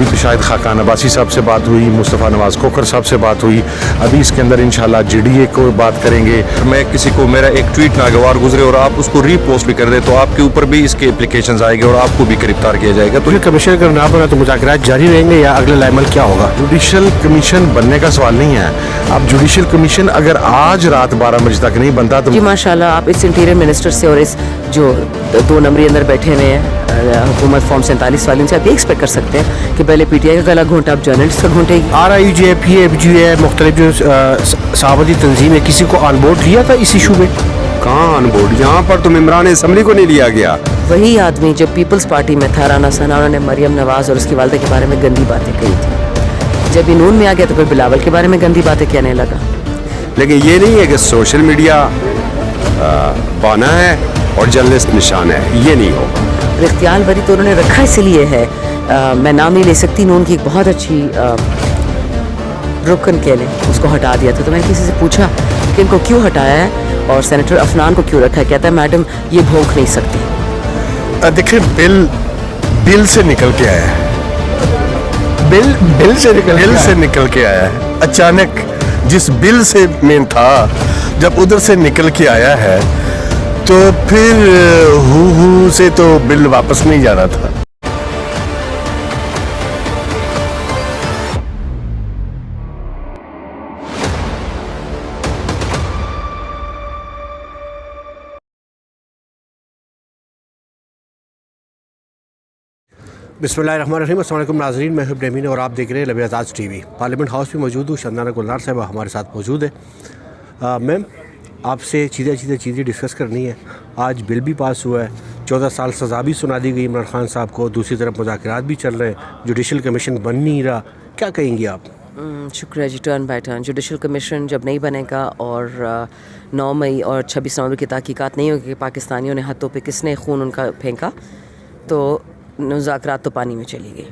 अभी तो शायद खाकान अब्बासी साहब से बात हुई, मुस्तफ़ा नवाज़ खोखर साहब से बात हुई, अभी इसके अंदर इंशाल्लाह GDA को बात करेंगे। मैं किसी को मेरा एक ट्वीट नागवार गुजरे और आप उसको रीपोस्ट भी कर दे तो आपके ऊपर भी इसके एप्लीकेशंस आएंगे और आपको भी गिरफ्तार किया जाएगा। तो कमीशन अगर ना बना तो मुज़ाकरात जारी रहेंगे या अगला लाइमल क्या होगा? जुडिशल कमीशन बनने का सवाल नहीं है। अब जुडिशल कमीशन अगर आज रात 12 बजे तक नहीं बनता तो जी माशाल्लाह आप इस इंटीरियर मिनिस्टर से और इस जो 2 नंबरी अंदर बैठे हुए हैं हुकूमत फॉर्म 47 वाले से आप ये एक्सपेक्ट कर सकते हैं कि पहले PTI का गला घोंटा अब जर्नलिस्ट का घोंटेगी। RIJ PFG मुख्तलिफ जो सहाबती तंजीम है, किसी को ऑन बोर्ड लिया था इस इशू में? कहाँ ऑन बोर्ड? यहाँ पर तो इमरान असम्बली को नहीं लिया गया। वही आदमी जब पीपल्स पार्टी में था, राना सना, उन्होंने मरियम नवाज़ और उसकी वालदा के बारे में गंदी बातें कही थी। जब नून में आ गया तो फिर बिलावल के बारे में गंदी बातें कहने लगा। लेकिन ये नहीं है कि सोशल मीडिया बाना है और जर्नलिस्ट निशान है, ये नहीं होगा। इख्तियार वरी तो उन्होंने रखा इसलिए है, मैं नाम नहीं ले सकती, नून की एक बहुत अच्छी रुकन कह लें, उसको हटा दिया था। तो मैंने किसी से पूछा कि इनको क्यों हटाया है और सेनेटर अफनान को क्यों रखा है? कहता है मैडम ये भोंक नहीं सकती। देखिए बिल से निकल के आया है, बिल से निकल के आया है। अचानक जिस बिल से मेन था, जब उधर से निकल के आया है तो फिर हु से तो बिल वापस नहीं जाना था। बिस्मिल्लाहिर्रहमानिर्रहीम, अस्सलाम वालेकुम नाज़रीन, मैं हूं नमीन और आप देख रहे हैं लबे आज़ाद TV। पार्लियामेंट हाउस में मौजूद हूँ, शंदाना गुलनार साहब हमारे साथ मौजूद है। मैम आपसे चीज़ें डिस्कस करनी है। आज बिल भी पास हुआ है, 14 साल सज़ा भी सुना दी गई इमरान खान साहब को, दूसरी तरफ मुज़ाकरात भी चल रहे हैं, जुडिशल कमीशन बन नहीं रहा, क्या कहेंगी आप? शुक्रिया जी। Turn by turn judicial commission जब नहीं बनेगा और 9 मई और 26 नवंबर की तहकीकात नहीं होगी कि पाकिस्तानियों ने हाथों पे किसने खून उनका फेंका, तो मुज़ाकरात तो पानी में चली गई।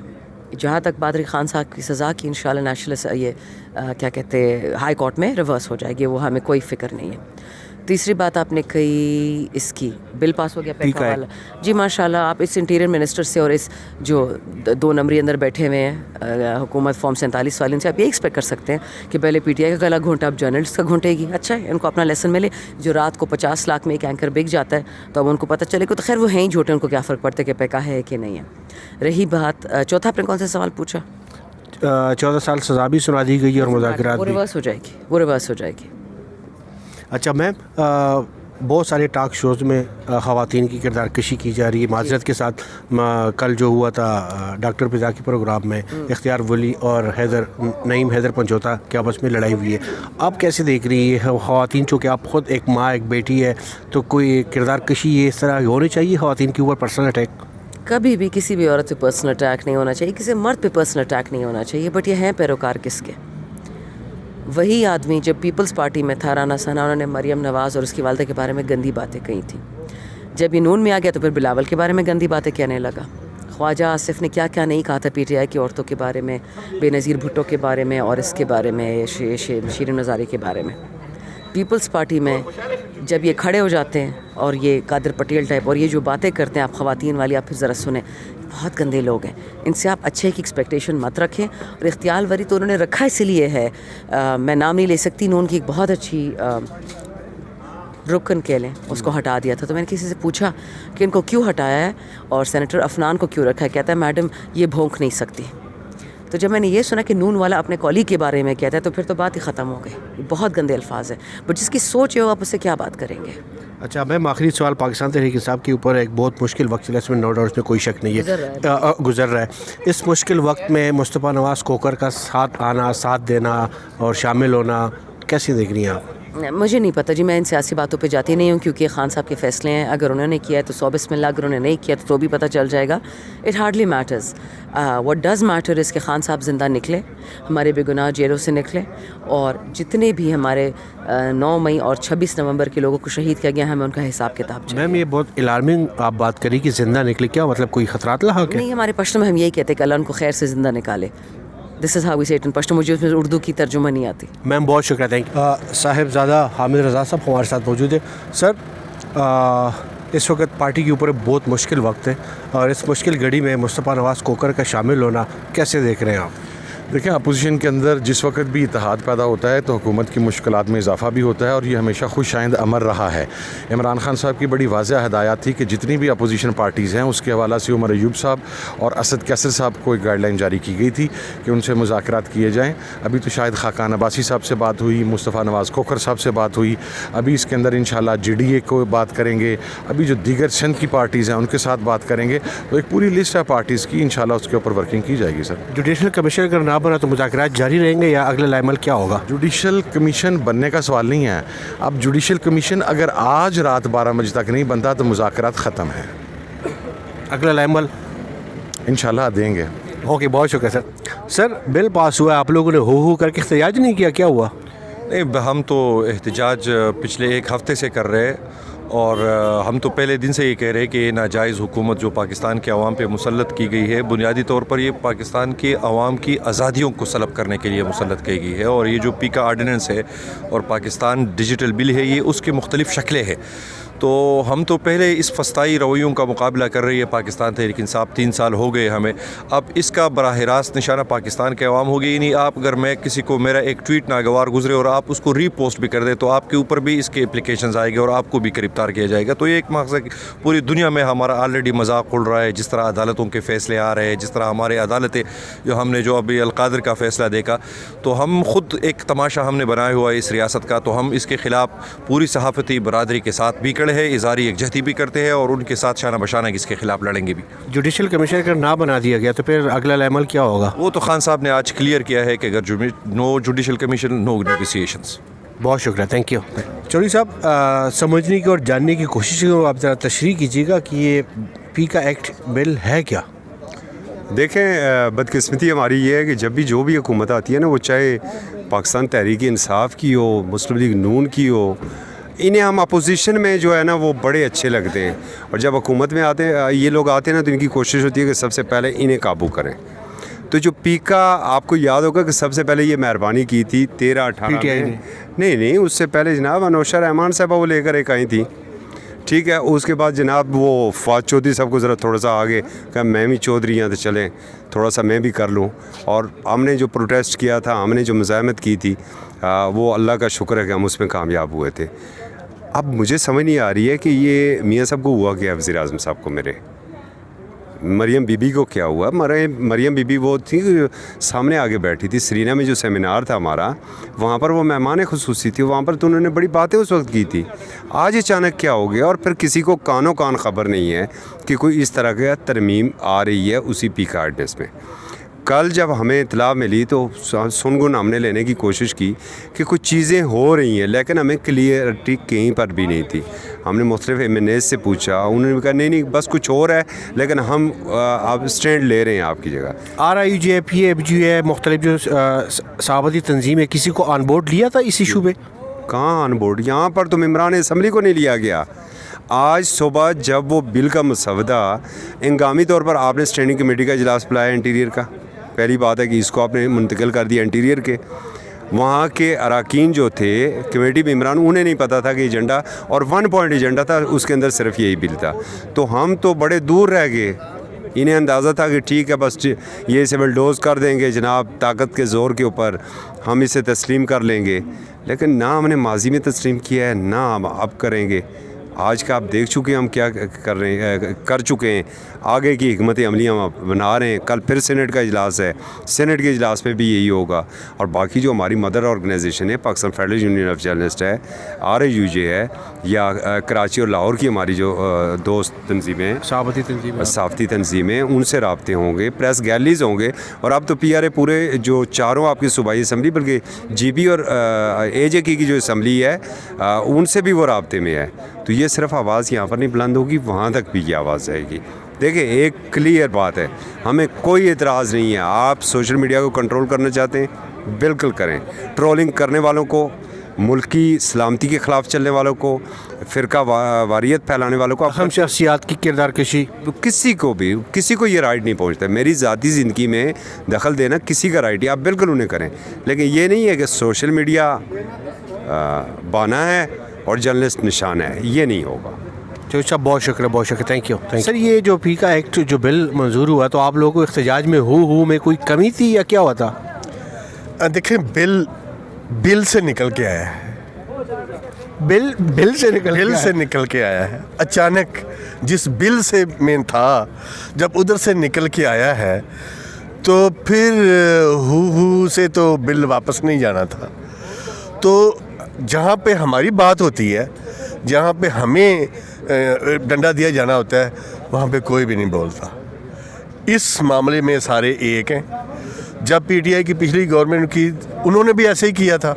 जहाँ तक बादरी खान साहब की सज़ा की, इंशाल्लाह नेशनल ये क्या कहते हैं हाई कोर्ट में रिवर्स हो जाएगी, वो हमें कोई फ़िक्र नहीं है। तीसरी बात आपने कही इसकी बिल पास हो गया पैका वाला। जी माशाल्लाह आप इस इंटीरियर मिनिस्टर से और इस जो 2 नंबरी अंदर बैठे हुए हैं हुकूमत फॉर्म 47 वाले से आप ये एक्सपेक्ट कर सकते हैं कि पहले PTI का गला घोंटा अब जर्नलिस्ट का घोंटेगी। अच्छा है, इनको अपना लेसन मिले। जो रात को 50 लाख में एक एंकर बिक जाता है तो अब उनको पता चले कि तो खैर वो हैं ही झूठे, उनको क्या फ़र्क पड़ता है कि पैका है कि नहीं है। रही बात चौथा, आपने कौन सा सवाल पूछा? 14 साल सज़ा भी सुना दी गई और मुज़ाकरात वो रिवर्स हो जाएगी। अच्छा मैम, बहुत सारे टॉक शोज़ में ख़वातीन की किरदार कशी की जा रही है। माजरत के साथ कल जो हुआ था डॉक्टर फिज़ा के प्रोग्राम में इख्तियार वली और नईम हैदर पंजोता के आपस में लड़ाई हुई है, आप कैसे देख रही है ख़वातीन? चूँकि आप ख़ुद एक माँ एक बेटी है, तो कोई किरदार कशी ये इस तरह होनी चाहिए ख़वातीन के ऊपर? पर्सनल अटैक कभी भी किसी भी औरत पे पर्सनल अटैक नहीं होना चाहिए, किसी मर्द पे पर्सनल अटैक नहीं होना चाहिए। बट ये हैं पैरोकार किसके? वही आदमी जब पीपल्स पार्टी में था, राना सना, उन्होंने मरियम नवाज़ और उसकी वालदा के बारे में गंदी बातें कही थी। जब नून में आ गया तो फिर बिलावल के बारे में गंदी बातें कहने लगा। ख्वाजा आसिफ ने क्या क्या नहीं कहा था PTI की औरतों के बारे में, बेनज़ीर भुट्टो के बारे में और इसके बारे में, शीरीन नज़ारी के बारे में। पीपल्स पार्टी में जब ये खड़े हो जाते हैं और ये कादिर पटेल टाइप और ये जो बातें करते हैं आप ख़वातीन वाली, आप फिर ज़रा सुने, बहुत गंदे लोग हैं। इनसे आप अच्छे की एक्सपेक्टेशन मत रखें। और इख्तियार वरी तो उन्होंने रखा इसलिए है, मैं नाम नहीं ले सकती, नून की एक बहुत अच्छी रुकन कह लें, उसको हटा दिया था। तो मैंने किसी से पूछा कि इनको क्यों हटाया है और सेनेटर अफनान को क्यों रखा है? कहता है मैडम ये भोंक नहीं सकती। तो जब मैंने ये सुना कि नून वाला अपने कॉलीग के बारे में कहता है तो फिर तो बात ही ख़त्म हो गई। बहुत गंदे अल्फाज है, बट जिसकी सोच है वो आप उससे क्या बात करेंगे? अच्छा मैम, आखिरी सवाल, पाकिस्तान तहरीक इंसाफ के ऊपर एक बहुत मुश्किल वक्त चला, इसमें नो डाउट, इसमें कोई शक नहीं है, गुजर रहा है। इस मुश्किल वक्त में मुस्तफ़ा नवाज़ खोखर का साथ आना, साथ देना और शामिल होना कैसे देख रही हैं आप? मुझे नहीं पता जी, मैं इन सियासी बातों पे जाती नहीं हूँ क्योंकि खान साहब के फ़ैसले हैं। अगर उन्होंने किया है तो सौ बिस्मिल्लाह, अगर उन्होंने नहीं किया तो भी पता चल जाएगा। It hardly matters. What does matter is कि खान साहब ज़िंदा निकले, हमारे बेगुनाह जेलों से निकले, और जितने भी हमारे 9 मई और 26 नवंबर के लोगों को शहीद किया गया, हमें उनका हिसाब किताब चाहिए। मैम ये बहुत अलार्मिंग आप बात करी कि ज़िंदा निकले, क्या मतलब कोई ख़तरात लगा क्या? नहीं, हमारे पश्तो में हम यही कहते हैं कि अल्लाह उनको खैर से ज़िंदा निकाले। दिस इज़ हाउ वी से इट इन पश्तो। मुझे उसमें उर्दू की तर्जुमा नहीं आती। मैम बहुत शुक्रिया, थैंक यू। साहिबजादा हामिद रज़ा साहब हमारे साथ मौजूद है। सर इस वक्त पार्टी के ऊपर बहुत मुश्किल वक्त है और इस मुश्किल घड़ी में मुस्तफ़ा नवाज़ कोकर का शामिल होना कैसे देख रहे हैं आप? देखिए, अपोजिशन के अंदर जिस वक्त भी इत्तेहाद पैदा होता है तो हुकूमत की मुश्किलात में इजाफा भी होता है और ये हमेशा खुशाइंद अमर रहा है। इमरान खान साहब की बड़ी वाज़ह हदायत थी कि जितनी भी अपोजिशन पार्टीज़ हैं उसके हवाला से उमर अयूब साहब और असद कैसर साहब को एक गाइडलाइन जारी की गई थी कि उनसे मुज़ाकरात किए जाएँ। अभी तो शायद खाकान अब्बासी साहब से बात हुई, मुस्तफ़ा नवाज़ कोकर साहब से बात हुई, अभी इसके अंदर इंशाल्लाह JDA को बात करेंगे, अभी जो दीगर सिंध की पार्टीज़ हैं उनके साथ बात करेंगे। तो एक पूरी लिस्ट है पार्टीज़ की, इंशाल्लाह उसके ऊपर वर्किंग की जाएगी। सर, जुडिशल कमीशन अगर ना बना तो मुज़ाकरात जारी रहेंगे या अगला लाइमल क्या होगा? जुडिशल कमीशन बनने का सवाल नहीं है। अब जुडिशल कमीशन अगर आज रात 12 बजे तक नहीं बनता तो मुज़ाकरात ख़त्म है। अगला लाइमल इंशाल्लाह देंगे। ओके, बहुत शुक्रिया सर। सर, बिल पास हुआ, आप लोगों ने हो करके एहतजाज नहीं किया, क्या हुआ? नहीं, हम तो एहतजाज पिछले एक हफ़्ते से कर रहे हैं और हम तो पहले दिन से ये कह रहे हैं कि ये नाजायज़ हुकूमत जो पाकिस्तान के अवाम पे मुसल्लत की गई है, बुनियादी तौर पर ये पाकिस्तान के अवाम की आज़ादियों को सलब करने के लिए मुसल्लत की गई है। और ये जो पीका आर्डिनेंस है और पाकिस्तान डिजिटल बिल है, ये उसकी मुख्तलिफ़ शक्लें हैं। तो हम तो पहले इस फस्ताई रवैयों का मुकाबला कर रही है पाकिस्तान तहरीक इंसाफ, 3 साल हो गए हमें। अब इसका बराह रास्त निशाना पाकिस्तान के अवाम हो गई नहीं। आप अगर मैं किसी को मेरा एक ट्वीट नागवार गुजरे और आप उसको रीपोस्ट भी कर दे तो आपके ऊपर भी इसके एप्लीकेशंस आएंगे और आपको भी गिरफ्तार किया जाएगा। तो ये एक मकसद पूरी दुनिया में हमारा ऑलरेडी मजाक उड़ रहा है, जिस तरह अदालतों के फ़ैसले आ रहे हैं, जिस तरह हमारे अदालतें जो हमने जो अभी अलकादिर का फ़ैसला देखा, तो हम ख़ुद एक तमाशा हमने बनाया हुआ है इस रियासत का। तो हम इसके ख़िलाफ़ पूरी सहाफ़ती बरादरी के साथ भी खड़े हैं, इज़हारी यकजहती भी करते हैं और उनके साथ शाना बशाना इसके खिलाफ लड़ेंगे भी। जुडिशल कमीशन अगर ना बना दिया गया तो फिर अगला लाइमल क्या होगा? वो तो खान साहब ने आज क्लियर किया है कि अगर no judicial commission, no negotiations. बहुत शुक्रिया, थैंक यू। चौधरी साहब, समझने की और जानने की कोशिश करूँ, आप ज़रा तशरीह कीजिएगा कि ये पीका एक्ट बिल है क्या? देखें, बदकिस्मती हमारी ये है कि जब भी जो भी हुकूमत आती है ना, वो चाहे पाकिस्तान तहरीक इंसाफ की हो, मुस्लिम लीग नून की हो, इन्हें हम अपोजिशन में जो है ना वो बड़े अच्छे लगते हैं और जब हुकूमत में आते हैं ये लोग आते हैं ना तो इनकी कोशिश होती है कि सबसे पहले इन्हें काबू करें। तो जो पीका, आपको याद होगा कि सबसे पहले ये मेहरबानी की थी 13-18 में। नहीं, उससे पहले जनाब अनोशा रहमान साहब वो लेकर एक आई थी, ठीक है। उसके बाद जनाब वो फवाद चौधरी साहब को ज़रा थोड़ा सा आगे कहा मैं भी चौधरी यहाँ तो चलें, थोड़ा सा मैं भी कर लूँ। और हमने जो प्रोटेस्ट किया था, हमने जो मुज़ाहमत की थी, वो अल्लाह का शुक्र है कि हम उसमें कामयाब हुए थे। अब मुझे समझ नहीं आ रही है कि ये मियाँ साहब को हुआ क्या, वज़ीर आज़म साहब को, मेरे मरियम बीबी को क्या हुआ? मरियम बीबी वो थी सामने आगे बैठी थी, सरीना में जो सेमिनार था हमारा, वहाँ पर वो मेहमान खुसूसी थी, वहाँ पर तो उन्होंने बड़ी बातें उस वक्त की थी। आज अचानक क्या हो गया और फिर किसी को कानो कान ख़बर नहीं है कि कोई इस तरह का तरमीम आ रही है उसी पीका आर्डिनेंस में। कल जब हमें इतला मिली तो सुनगुन हमने लेने की कोशिश की कि कुछ चीज़ें हो रही हैं, लेकिन हमें क्लियरिटी कहीं पर भी नहीं थी। हमने मुख्तलिफ MNAs से पूछा, उन्होंने कहा नहीं बस कुछ और है, लेकिन हम अब स्टैंड ले रहे हैं आपकी जगह। RIJ, PFG, मुख्तलिफ जो सहाबती तंजीम है, किसी को ऑन बोर्ड लिया था इस इशू पे? कहाँ ऑन बोर्ड? यहाँ पर तो मेम्बरान असम्बली को नहीं लिया गया। आज सुबह जब वो बिल का मसवदा इंगामी तौर पर आपने स्टैंडिंग कमेटी का इजलास बुलाया इंटीरियर का, पहली बात है कि इसको आपने मुंतकिल कर दिया इंटीरियर के। वहाँ के अरकान जो थे कमेटी मेम्बरान, उन्हें नहीं पता था कि एजेंडा, और 1 पॉइंट एजेंडा था, उसके अंदर सिर्फ यही बिल था। तो हम तो बड़े दूर रह गए। इन्हें अंदाज़ा था कि ठीक है बस ये इसे बलडोज़ कर देंगे जनाब, ताकत के ज़ोर के ऊपर हम इसे तस्लीम कर लेंगे, लेकिन ना हमने माजी में तस्लीम किया है, ना हम अब करेंगे। आज का आप देख चुके हैं हम क्या कर चुके हैं, आगे की हिकमत अमली हम बना रहे हैं। कल फिर सेनेट का इजलास है, सेनेट के इजलास में भी यही होगा। और बाकी जो हमारी मदर ऑर्गेनाइजेशन है, Pakistan federal union of journalist है, RIUJ है, या कराची और लाहौर की हमारी जो दोस्त तंजीमें हैं, सहाफ़ती तंजीमें, उनसे राब्ते होंगे, प्रेस गैलरीज होंगे। और अब तो PRA पूरे जो चारों आपकी सूबाई असम्बली, बल्कि GB और AJ की जो असम्बली है, उनसे भी वो राब्ते में है। तो ये सिर्फ आवाज़ यहाँ पर नहीं बुलंद होगी, वहाँ तक भी ये आवाज़ जाएगी। देखिए, एक क्लियर बात है, हमें कोई एतराज़ नहीं है। आप सोशल मीडिया को कंट्रोल करना चाहते हैं, बिल्कुल करें। ट्रोलिंग करने वालों को, मुल्की सलामती के ख़िलाफ़ चलने वालों को, फ़िरका वारियत फैलाने वालों को, हम शख्सियात की किरदार कशी, किसी को ये राइट नहीं पहुँचता। मेरी ज़ाती ज़िंदगी में दखल देना किसी का राइट है, आप बिल्कुल उन्हें करें, लेकिन ये नहीं है कि सोशल मीडिया बाना है और जर्नलिस्ट निशान है, ये नहीं होगा। तो अच्छा, बहुत शुक्रिया, थैंक यू। सर, ये जो फीका एक्ट जो बिल मंजूर हुआ, तो आप लोगों को एहतजाज में हु में कोई कमी थी या क्या हुआ था? देखें, बिल से निकल के आया है, बिल से निकल के आया है। अचानक जिस बिल से मेन था, जब उधर से निकल के आया है, तो फिर हु से तो बिल वापस नहीं जाना था। तो जहाँ पे हमारी बात होती है, जहाँ पे हमें डंडा दिया जाना होता है, वहाँ पे कोई भी नहीं बोलता। इस मामले में सारे एक हैं। जब पीटीआई की पिछली गवर्नमेंट की, उन्होंने भी ऐसे ही किया था,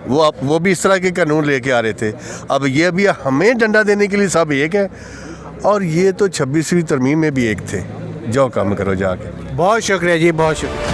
वो भी इस तरह के कानून लेके आ रहे थे। अब ये भी हमें डंडा देने के लिए सब एक हैं, और ये तो 26वीं तरमीम में भी एक थे। जाओ काम करो जाके। बहुत शुक्रिया जी, बहुत शुक्रिया।